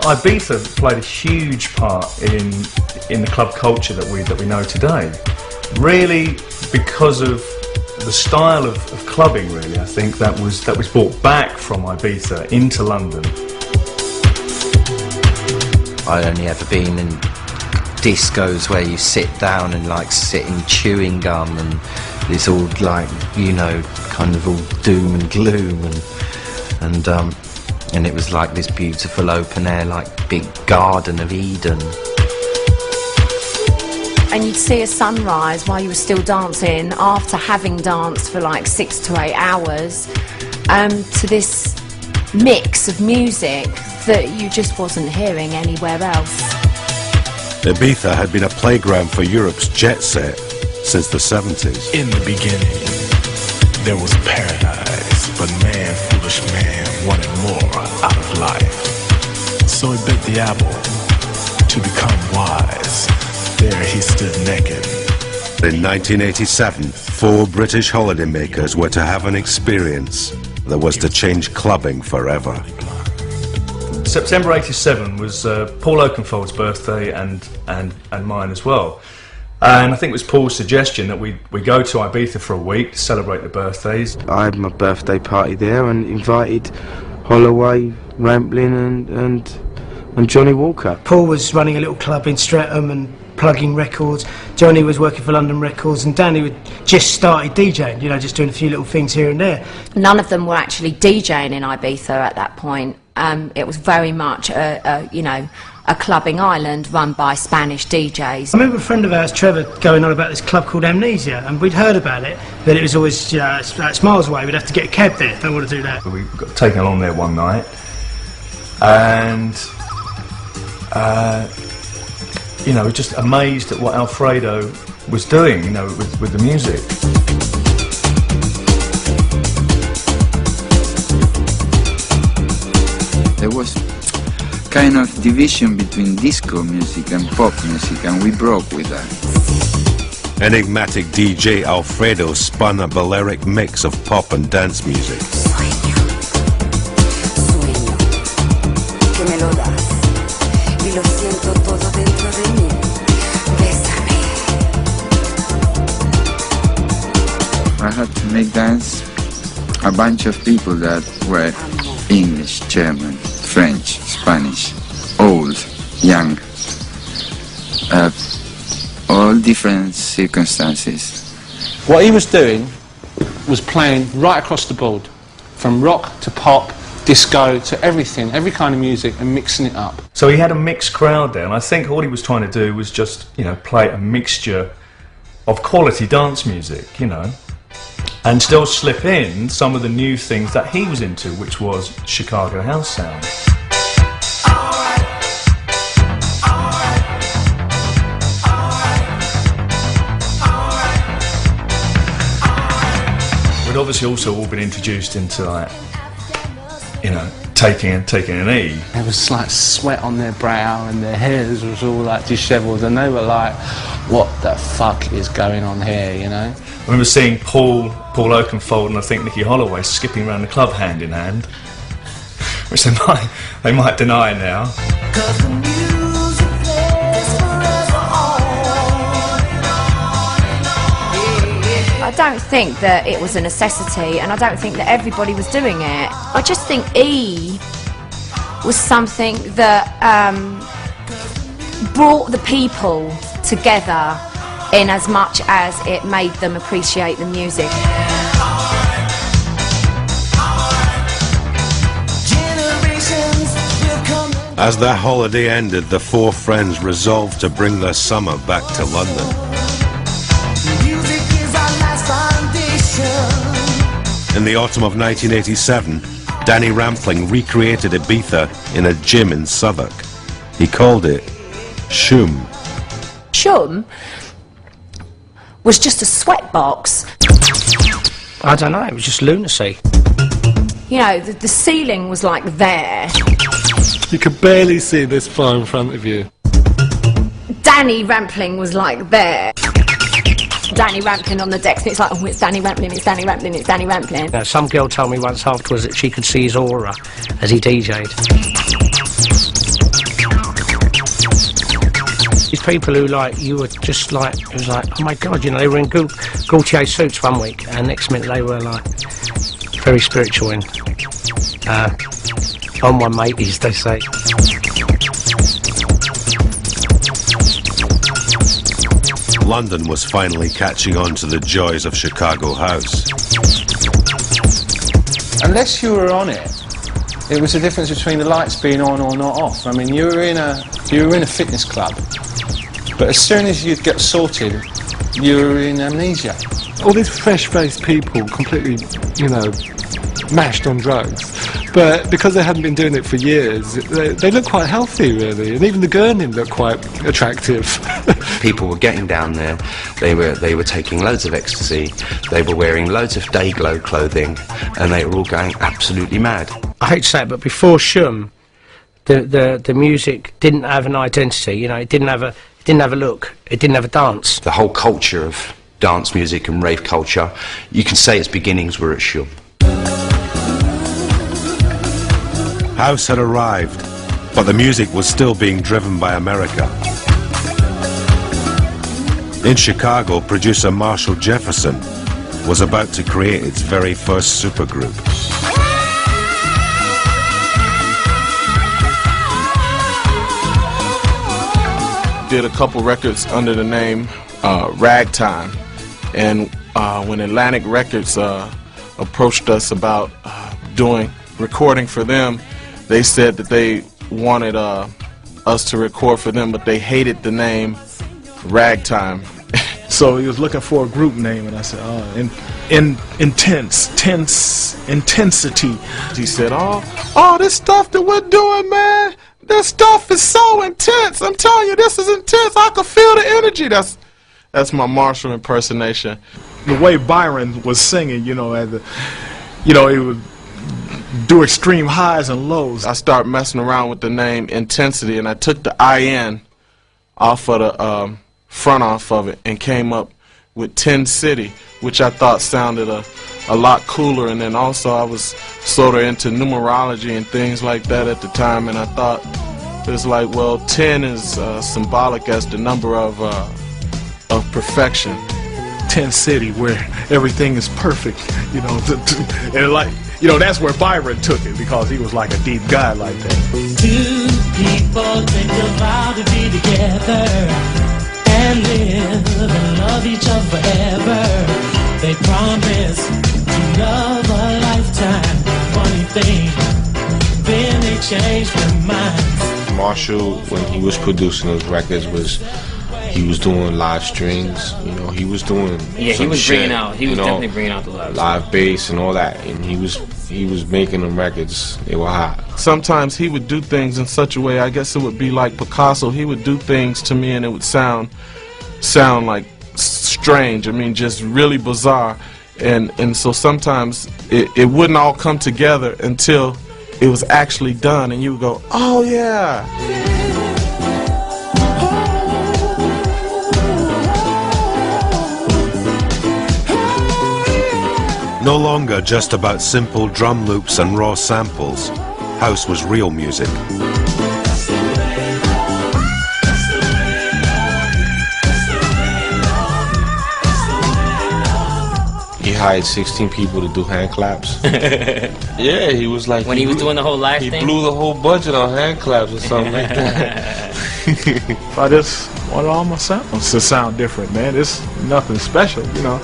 Ibiza played a huge part in the club culture that we know today. Really, because of the style of clubbing, really, I think that was brought back from Ibiza into London. I'd only ever been in discos where you sit down and like sitting chewing gum, and it's all like, you know, kind of all doom and gloom, and it was like this beautiful open air, like big Garden of Eden. And you'd see a sunrise while you were still dancing after having danced for like 6 to 8 hours, to this mix of music that you just wasn't hearing anywhere else. Ibiza had been a playground for Europe's jet set since the 70s. In the beginning, there was paradise, but man, foolish man, wanted more out of life. So he bit the apple to become wise. There he stood naked. In 1987, 4 British holidaymakers were to have an experience that was to change clubbing forever. September '87 was Paul Oakenfold's birthday and mine as well. And I think it was Paul's suggestion that we go to Ibiza for a week to celebrate the birthdays. I had my birthday party there and invited Holloway, Rampling and Johnny Walker. Paul was running a little club in Streatham and plugging records. Johnny was working for London Records, and Danny had just started DJing, you know, just doing a few little things here and there. None of them were actually DJing in Ibiza at that point. It was very much a clubbing island run by Spanish DJs. I remember a friend of ours, Trevor, going on about this club called Amnesia, and we'd heard about it, but it was always, you know, it's miles away, we'd have to get a cab there, don't want to do that. We got taken along there one night, and you know, just amazed at what Alfredo was doing, you know, with the music. There was kind of division between disco music and pop music, and we broke with that. Enigmatic DJ Alfredo spun a Balearic mix of pop and dance music. I had to make dance a bunch of people that were English, German, French, Spanish, old, young, all different circumstances. What he was doing was playing right across the board, from rock to pop, disco to everything, every kind of music, and mixing it up. So he had a mixed crowd there, and I think all he was trying to do was just, you know, play a mixture of quality dance music, you know, and still slip in some of the new things that he was into, which was Chicago house sound. We'd obviously also all been introduced into, like, you know, taking an E. There was like sweat on their brow and their hairs was all like dishevelled, and they were like, what the fuck is going on here, you know? I remember seeing Paul Oakenfold and I think Nicky Holloway skipping around the club hand in hand, which they might deny now. I don't think that it was a necessity, and I don't think that everybody was doing it. I just think E was something that brought the people together in as much as it made them appreciate the music. As their holiday ended, the 4 friends resolved to bring their summer back to London. In the autumn of 1987, Danny Rampling recreated Ibiza in a gym in Southwark. He called it Shum. Shum was just a sweatbox. I don't know, it was just lunacy. You know, the ceiling was like there. You could barely see this far in front of you. Danny Rampling was like there. Danny Rampling on the decks, and it's like, oh, it's Danny Rampling, it's Danny Rampling, it's Danny Rampling. Now, some girl told me once afterwards that she could see his aura as he DJ'd. people who like you were just like it was like, oh my god, you know, they were in Gaultier suits one week, and next minute they were like very spiritual and on one mateys, they say. London was finally catching on to the joys of Chicago house. Unless you were on it, it was the difference between the lights being on or not off. I mean, you were in a fitness club, but as soon as you'd get sorted, you were in amnesia. All these fresh-faced people, completely, you know, mashed on drugs, but because they hadn't been doing it for years, they look quite healthy, really, and even the gurney looked quite attractive. People were getting down there, they were taking loads of ecstasy, they were wearing loads of day-glow clothing, and they were all going absolutely mad. I hate to say it, but before Shum, the music didn't have an identity, you know, it didn't have a look, it didn't have a dance. The whole culture of dance music and rave culture, you can say its beginnings were at Shum. House had arrived, but the music was still being driven by America. In Chicago, producer Marshall Jefferson was about to create its very first supergroup. Did a couple records under the name Ragtime, and when Atlantic Records approached us about doing recording for them, they said that they wanted us to record for them, but they hated the name Ragtime. So he was looking for a group name, and I said, oh, intensity. He said, oh, this stuff that we're doing, man, this stuff is so intense. I'm telling you, this is intense. I can feel the energy. That's my Marshall impersonation. The way Byron was singing, you know, he would do extreme highs and lows. I started messing around with the name Intensity, and I took the IN off of the front off of it and came up with 10 City, which I thought sounded a lot cooler. And then also I was sort of into numerology and things like that at the time, and I thought it was like, well, 10 is symbolic as the number of perfection. 10 City, where everything is perfect, you know, and like, you know, that's where Byron took it, because he was like a deep guy like that. Two people take a vow to be together and live and love each other forever. They promise to love a lifetime. Funny thing, then they change their minds. Marshall, when he was producing those records, he was doing live strings, you know, he was doing he was definitely bringing out the live bass and all that, and he was making them records. They were hot. Sometimes he would do things in such a way, I guess it would be like Picasso. He would do things to me and it would sound like strange. I mean, just really bizarre, and so sometimes it wouldn't all come together until it was actually done, and you would go, oh yeah. No longer just about simple drum loops and raw samples, house was real music. He hired 16 people to do hand claps. Yeah, he was like... When he was doing the whole live thing? He blew the whole budget on hand claps or something like that. I just wanted all my samples to sound different, man. It's nothing special, you know.